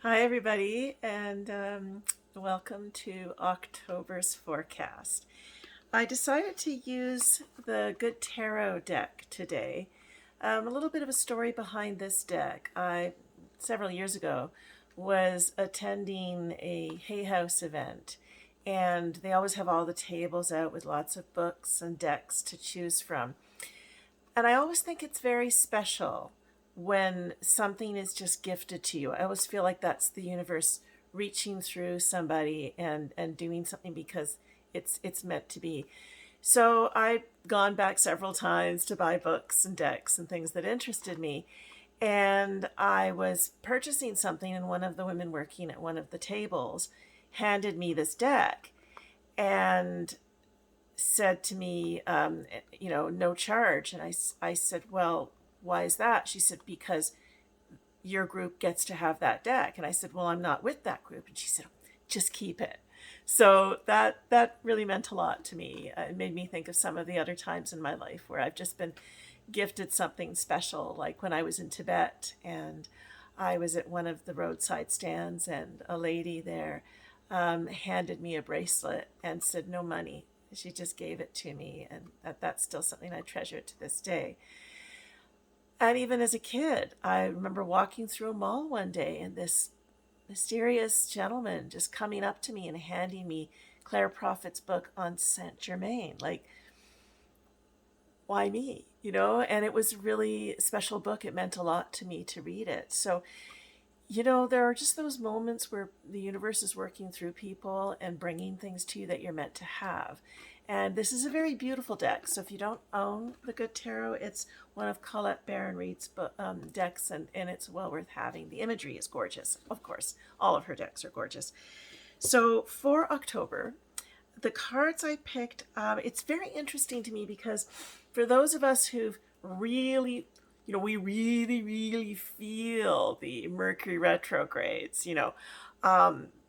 Hi, everybody, and welcome to October's forecast. I decided to use the Good Tarot deck today. A little bit of a story behind this deck. I, several years ago, was attending a Hay House event, and they always have all the tables out with lots of books and decks to choose from. And I always think it's very special when something is just gifted to you. I always feel like that's the universe reaching through somebody and doing something because it's meant to be. So I've gone back several times to buy books and decks and things that interested me. And I was purchasing something, and one of the women working at one of the tables handed me this deck and said to me, no charge. And I said, well, why is that? She said, because your group gets to have that deck. And I said, well, I'm not with that group. And she said, just keep it. So that really meant a lot to me. It made me think of some of the other times in my life where I've just been gifted something special, like when I was in Tibet and I was at one of the roadside stands, and a lady there handed me a bracelet and said, no money. She just gave it to me, and that's still something I treasure to this day. And even as a kid, I remember walking through a mall one day and this mysterious gentleman just coming up to me and handing me Claire Prophet's book on Saint Germain. Like, why me? And it was really a special book. It meant a lot to me to read it. So, there are just those moments where the universe is working through people and bringing things to you that you're meant to have. And this is a very beautiful deck. So if you don't own the Good Tarot, it's one of Colette Reid's decks, and it's well worth having. The imagery is gorgeous. Of course, all of her decks are gorgeous. So for October, the cards I picked, it's very interesting to me because for those of us who've really, we really, really feel the Mercury retrogrades,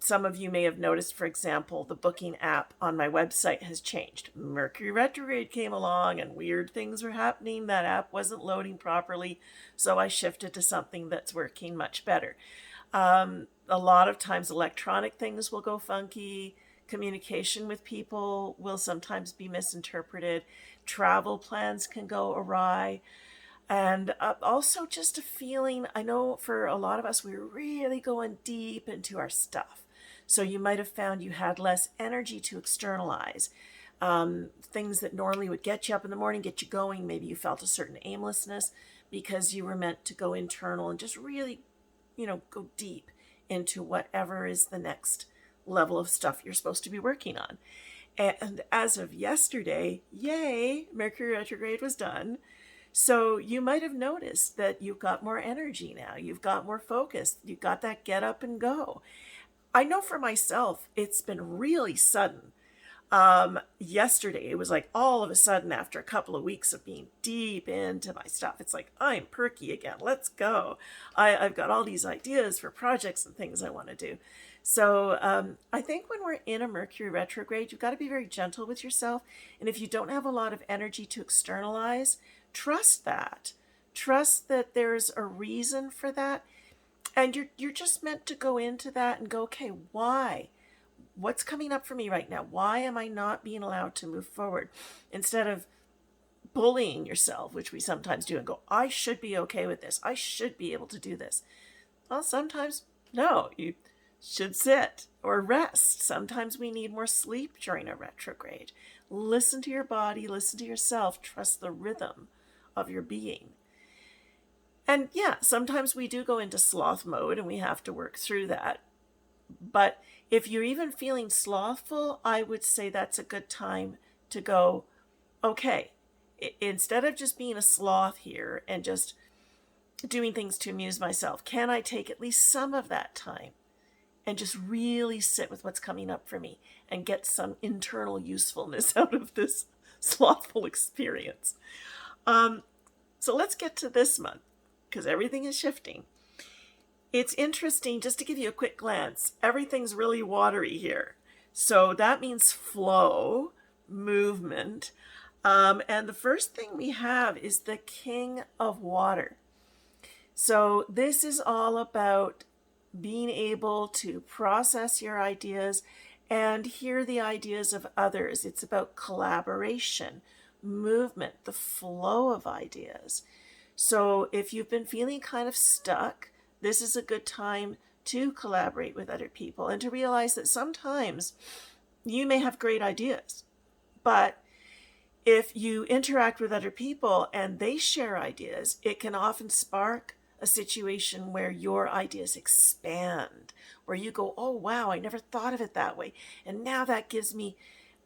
some of you may have noticed, for example, the booking app on my website has changed. Mercury retrograde came along and weird things were happening. That app wasn't loading properly, so I shifted to something that's working much better. A lot of times electronic things will go funky. Communication with people will sometimes be misinterpreted. Travel plans can go awry. And also just a feeling, I know for a lot of us, we're really going deep into our stuff. So you might have found you had less energy to externalize. Things that normally would get you up in the morning, get you going. Maybe you felt a certain aimlessness because you were meant to go internal and just really, go deep into whatever is the next level of stuff you're supposed to be working on. And as of yesterday, yay, Mercury retrograde was done. So you might have noticed that you've got more energy now. You've got more focus. You've got that get up and go. I know for myself, it's been really sudden. Yesterday, it was like all of a sudden after a couple of weeks of being deep into my stuff, it's like, I'm perky again. Let's go. I've got all these ideas for projects and things I want to do. So I think when we're in a Mercury retrograde, you've got to be very gentle with yourself. And if you don't have a lot of energy to externalize, trust that. Trust that there's a reason for that. And you're just meant to go into that and go, okay, why? What's coming up for me right now? Why am I not being allowed to move forward? Instead of bullying yourself, which we sometimes do, and go, I should be okay with this. I should be able to do this. Well, sometimes, no, you should sit or rest. Sometimes we need more sleep during a retrograde. Listen to your body, listen to yourself, trust the rhythm of your being. And yeah, sometimes we do go into sloth mode and we have to work through that. But if you're even feeling slothful, I would say that's a good time to go, okay, instead of just being a sloth here and just doing things to amuse myself, can I take at least some of that time and just really sit with what's coming up for me and get some internal usefulness out of this slothful experience? So let's get to this month, because everything is shifting. It's interesting, just to give you a quick glance, everything's really watery here. So that means flow, movement. And the first thing we have is the King of Water. So this is all about being able to process your ideas and hear the ideas of others. It's about collaboration, movement, the flow of ideas. So if you've been feeling kind of stuck, this is a good time to collaborate with other people and to realize that sometimes you may have great ideas, but if you interact with other people and they share ideas, it can often spark a situation where your ideas expand, where you go, oh, wow, I never thought of it that way. And now that gives me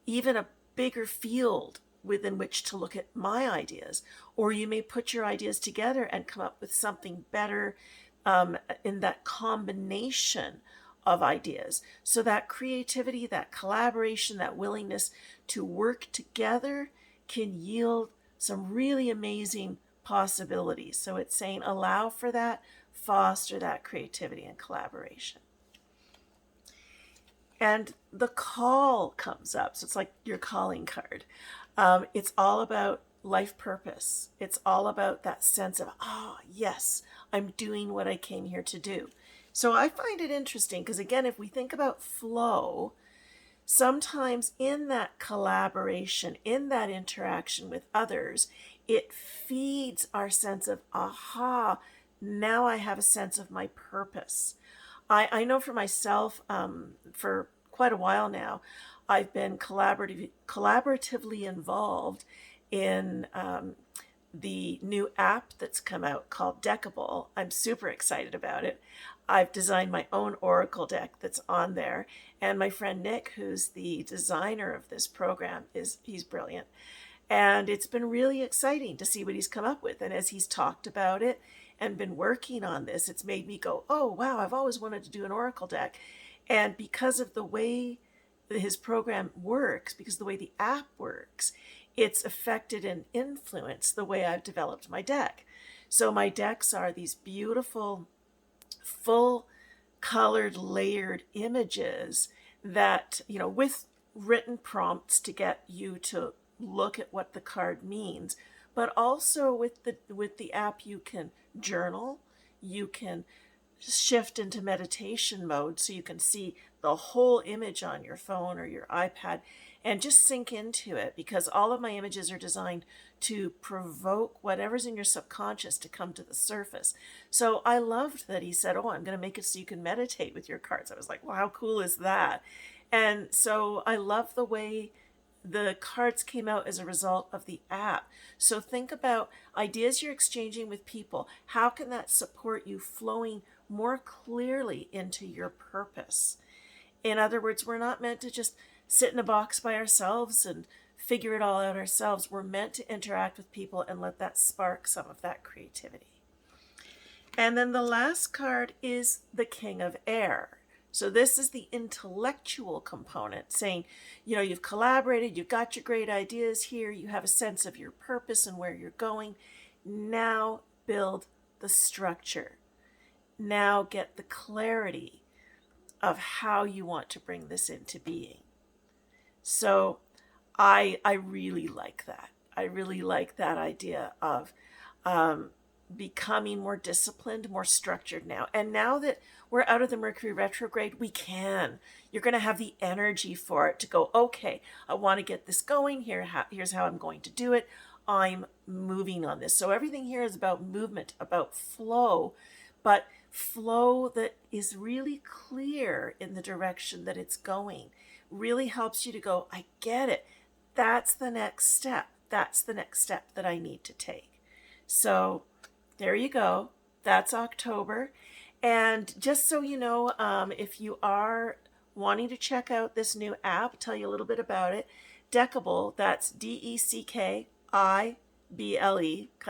even a bigger field within which to look at my ideas. Or you may put your ideas together and come up with something better in that combination of ideas. So that creativity, that collaboration, that willingness to work together can yield some really amazing possibilities. So it's saying allow for that, foster that creativity and collaboration. And the call comes up. So it's like your calling card. It's all about life purpose. It's all about that sense of, oh, yes, I'm doing what I came here to do. So I find it interesting because, again, if we think about flow, sometimes in that collaboration, in that interaction with others, it feeds our sense of, aha, now I have a sense of my purpose. I know for myself, for quite a while now, I've been collaboratively involved in the new app that's come out called Deckable. I'm super excited about it. I've designed my own Oracle deck that's on there. And my friend Nick, who's the designer of this program, he's brilliant. And it's been really exciting to see what he's come up with. And as he's talked about it and been working on this, it's made me go, oh, wow, I've always wanted to do an Oracle deck. And because of the way his program works, because of the way the app works, it's affected and influenced the way I've developed my deck. So my decks are these beautiful, full colored, layered images that, with written prompts to get you to look at what the card means, but also with the app you can journal, you can shift into meditation mode so you can see the whole image on your phone or your iPad and just sink into it, because all of my images are designed to provoke whatever's in your subconscious to come to the surface. So I loved that he said, oh, I'm going to make it so you can meditate with your cards. I was like, wow, how cool is that? And so I love the way the cards came out as a result of the app. So think about ideas you're exchanging with people. How can that support you flowing more clearly into your purpose? In other words, we're not meant to just sit in a box by ourselves and figure it all out ourselves. We're meant to interact with people and let that spark some of that creativity. And then the last card is the King of Air. So this is the intellectual component, saying, you've collaborated, you've got your great ideas here, you have a sense of your purpose and where you're going. Now build the structure. Now get the clarity of how you want to bring this into being. So I really like that. I really like that idea of becoming more disciplined, more structured now. And now that we're out of the Mercury retrograde, we can. You're going to have the energy for it to go, okay, I want to get this going. Here's how I'm going to do it. I'm moving on this. So everything here is about movement, about flow, but flow that is really clear in the direction that it's going. Really helps you to go, I get it. That's the next step. That's the next step that I need to take. So there you go. That's October. And just so you know, if you are wanting to check out this new app, tell you a little bit about it. Deckable, that's Deckable, kind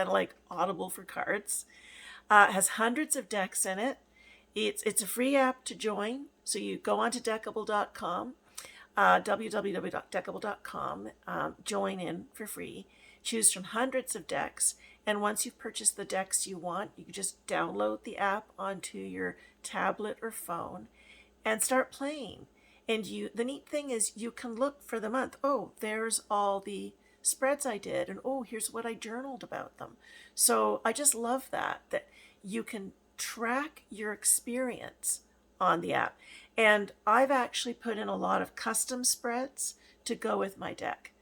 of like Audible for cards. Has hundreds of decks in it. It's a free app to join. So you go onto Deckable.com, www.deckable.com, join in for free, choose from hundreds of decks, and once you've purchased the decks you want, you can just download the app onto your tablet or phone and start playing. And the neat thing is you can look for the month. Oh, there's all the spreads I did, and oh, here's what I journaled about them. So I just love that you can track your experience on the app. And I've actually put in a lot of custom spreads to go with my deck.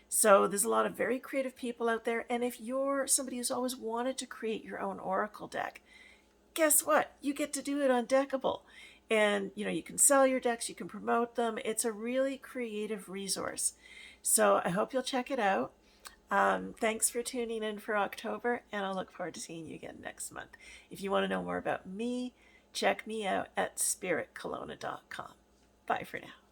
So there's a lot of very creative people out there. And if you're somebody who's always wanted to create your own Oracle deck, guess what? You get to do it on Deckable. And you can sell your decks, you can promote them. It's a really creative resource. So I hope you'll check it out. Thanks for tuning in for October, and I'll look forward to seeing you again next month. If you want to know more about me, check me out at spiritkelowna.com. Bye for now.